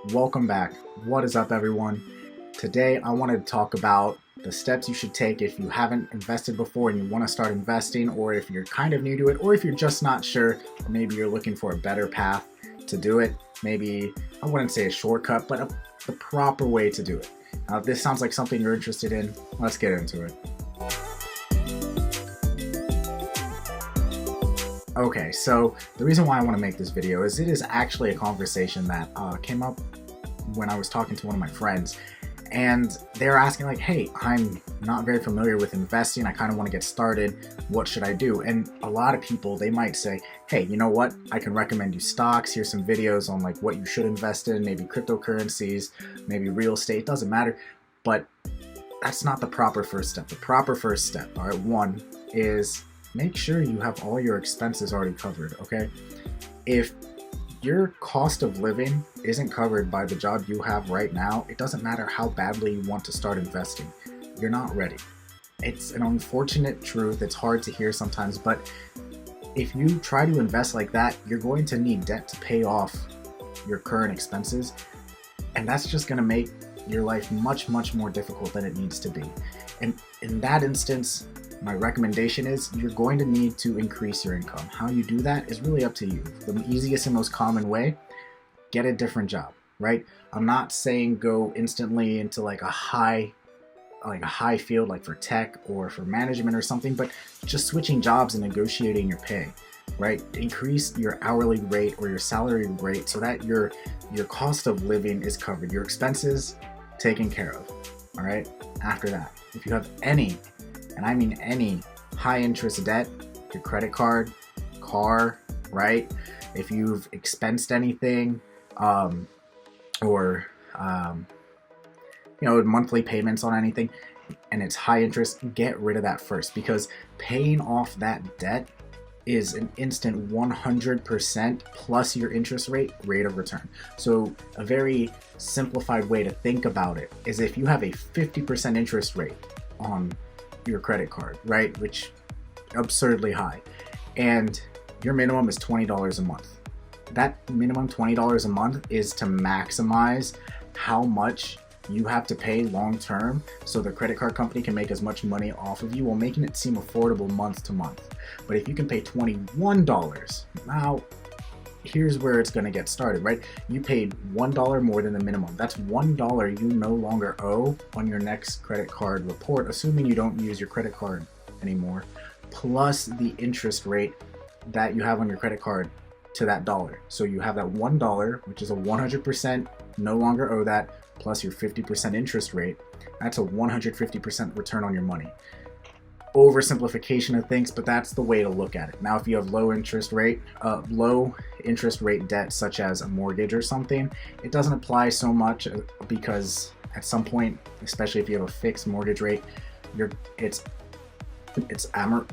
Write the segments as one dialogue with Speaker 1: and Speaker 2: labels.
Speaker 1: Welcome back. What is up, everyone? Today I wanted to talk about the steps you should take if you haven't invested before and you want to start investing, or if you're kind of new to it, or if you're just not sure, or maybe you're looking for a better path to do it. Maybe, I wouldn't say a shortcut, but the proper way to do it. Now, if this sounds like something you're interested in, let's get into it. Okay, so the reason why I want to make this video is it is actually a conversation that came up when I was talking to one of my friends, and they're asking like, hey, I'm not very familiar with investing, I kind of want to get started, what should I do? And a lot of people, they might say, hey, you know what, I can recommend you stocks, here's some videos on like what you should invest in, maybe cryptocurrencies, maybe real estate, doesn't matter. But that's not the proper first step. The proper first step, all right, one is make sure you have all your expenses already covered, okay? If your cost of living isn't covered by the job you have right now, it doesn't matter how badly you want to start investing. You're not ready. It's an unfortunate truth. It's hard to hear sometimes, but if you try to invest like that, you're going to need debt to pay off your current expenses, and that's just going to make your life much, much more difficult than it needs to be. And in that instance, my recommendation is you're going to need to increase your income. How you do that is really up to you. The easiest and most common way, get a different job, right? I'm not saying go instantly into like a high field like for tech or for management or something, but just switching jobs and negotiating your pay, right? Increase your hourly rate or your salary rate so that your cost of living is covered, your expenses taken care of, all right? After that, if you have any, and I mean any, high interest debt, your credit card, car, right? If you've expensed anything, monthly payments on anything, and it's high interest, get rid of that first, because paying off that debt is an instant 100% plus your interest rate of return. So a very simplified way to think about it is if you have a 50% interest rate on your credit card, right, which absurdly high, and your minimum is $20 a month. That minimum $20 a month is to maximize how much you have to pay long term, so the credit card company can make as much money off of you while making it seem affordable month to month. But if you can pay $21, now here's where it's going to get started, right? You paid $1 more than the minimum. That's $1 you no longer owe on your next credit card report, assuming you don't use your credit card anymore, plus the interest rate that you have on your credit card to that dollar. So you have that $1, which is a 100% no longer owe that, plus your 50% interest rate. That's a 150% return on your money. Oversimplification of things, but that's the way to look at it. Now, if you have low interest rate debt, such as a mortgage or something, it doesn't apply so much, because at some point, especially if you have a fixed mortgage rate, it's amortized.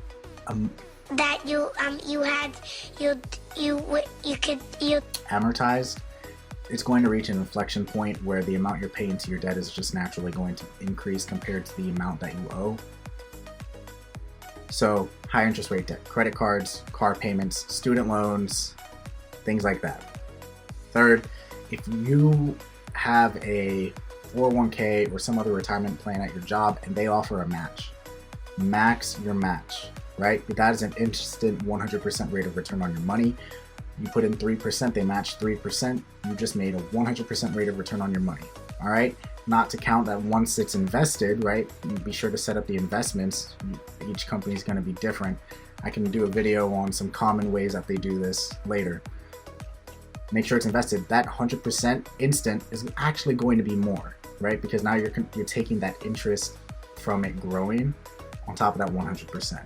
Speaker 1: It's going to reach an inflection point where the amount you're paying to your debt is just naturally going to increase compared to the amount that you owe. So high interest rate debt, credit cards, car payments, student loans, things like that. Third, if you have a 401k or some other retirement plan at your job and they offer a match, max your match, right? That is an instant 100% rate of return on your money. You put in 3%, they match 3%, you just made a 100% rate of return on your money, all right? Not to count that once it's invested, right, be sure to set up the investments. Each company is going to be different. I can do a video on some common ways that they do this later. Make sure it's invested. That 100% instant is actually going to be more, right? Because now you're taking that interest from it growing on top of that 100%.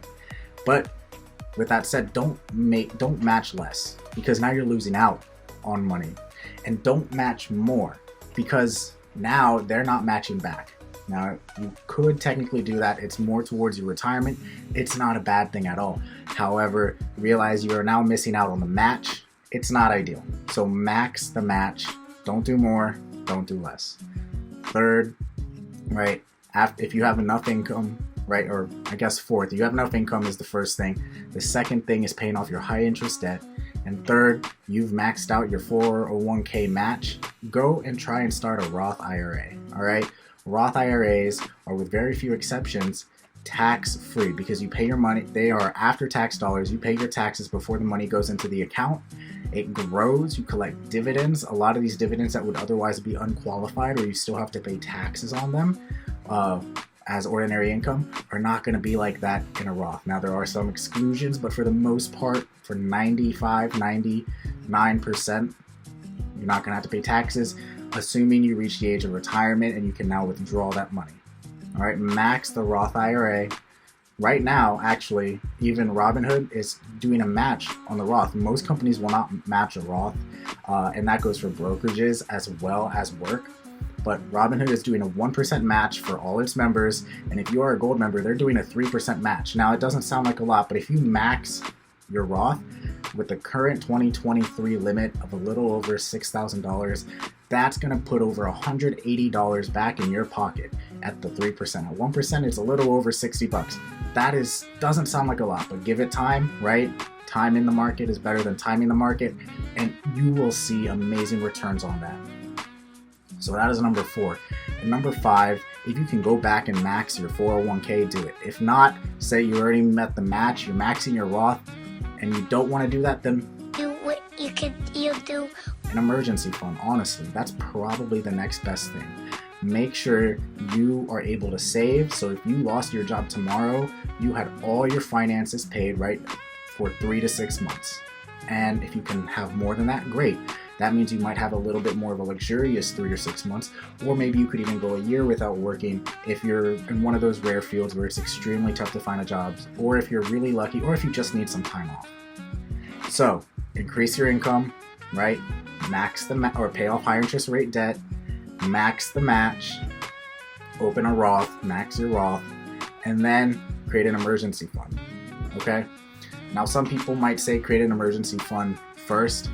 Speaker 1: But with that said, don't match less, because now you're losing out on money. And don't match more, because now they're not matching back. Now, you could technically do that. It's more towards your retirement. It's not a bad thing at all. However, realize you are now missing out on the match. It's not ideal. So max the match. Don't do more. Don't do less. Third, right, if you have enough income, right, or I guess fourth, you have enough income is the first thing. The second thing is paying off your high interest debt. And third, you've maxed out your 401k match, go and try and start a Roth IRA. All right, Roth IRAs are, with very few exceptions, tax-free because you pay your money. They are after-tax dollars. You pay your taxes before the money goes into the account. It grows. You collect dividends. A lot of these dividends that would otherwise be unqualified, or you still have to pay taxes on them as ordinary income, are not going to be like that in a Roth. Now, there are some exclusions, but for the most part, for 99%, you're not going to have to pay taxes, assuming you reach the age of retirement and you can now withdraw that money. All right, max the Roth IRA. Right now, actually, even Robinhood is doing a match on the Roth. Most companies will not match a Roth, and that goes for brokerages as well as work. But Robinhood is doing a 1% match for all its members, and if you are a gold member, they're doing a 3% match. Now, it doesn't sound like a lot, but if you max your Roth with the current 2023 limit of a little over $6,000, that's going to put over $180 back in your pocket at the 3%. At 1%, it's a little over $60. That doesn't sound like a lot, but give it time, right? Time in the market is better than timing the market, and you will see amazing returns on that. So that is number 4. And number 5, if you can go back and max your 401k, do it. If not, say you already met the match, you're maxing your Roth, and you don't want to do that, then
Speaker 2: do what you do.
Speaker 1: An emergency fund. Honestly, that's probably the next best thing. Make sure you are able to save, so if you lost your job tomorrow, you had all your finances paid, right, for 3 to 6 months. And if you can have more than that, great. That means you might have a little bit more of a luxurious 3 or 6 months, or maybe you could even go a year without working if you're in one of those rare fields where it's extremely tough to find a job, or if you're really lucky, or if you just need some time off. So increase your income, right? Max or pay off higher interest rate debt, max the match, open a Roth, max your Roth, and then create an emergency fund. Okay? Now, some people might say create an emergency fund first.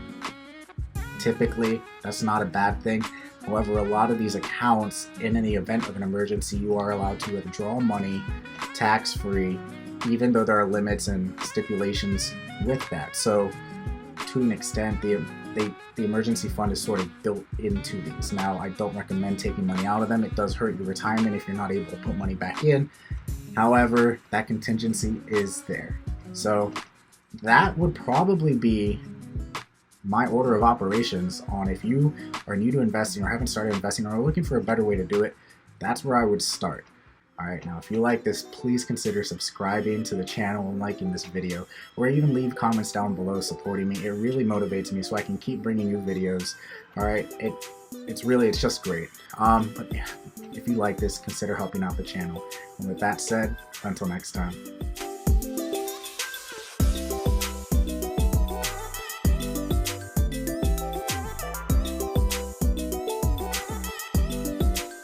Speaker 1: Typically, that's not a bad thing. However, a lot of these accounts, in the event of an emergency, you are allowed to withdraw money tax-free, even though there are limits and stipulations with that. So, to an extent, the emergency fund is sort of built into these. Now, I don't recommend taking money out of them. It does hurt your retirement if you're not able to put money back in. However, that contingency is there. So that would probably be my order of operations on if you are new to investing or haven't started investing or are looking for a better way to do it. That's where I would start. All right, now if you like this, please consider subscribing to the channel and liking this video, or even leave comments down below supporting me. It really motivates me so I can keep bringing you videos. All right, it's just great. But yeah, if you like this, consider helping out the channel. And with that said, until next time.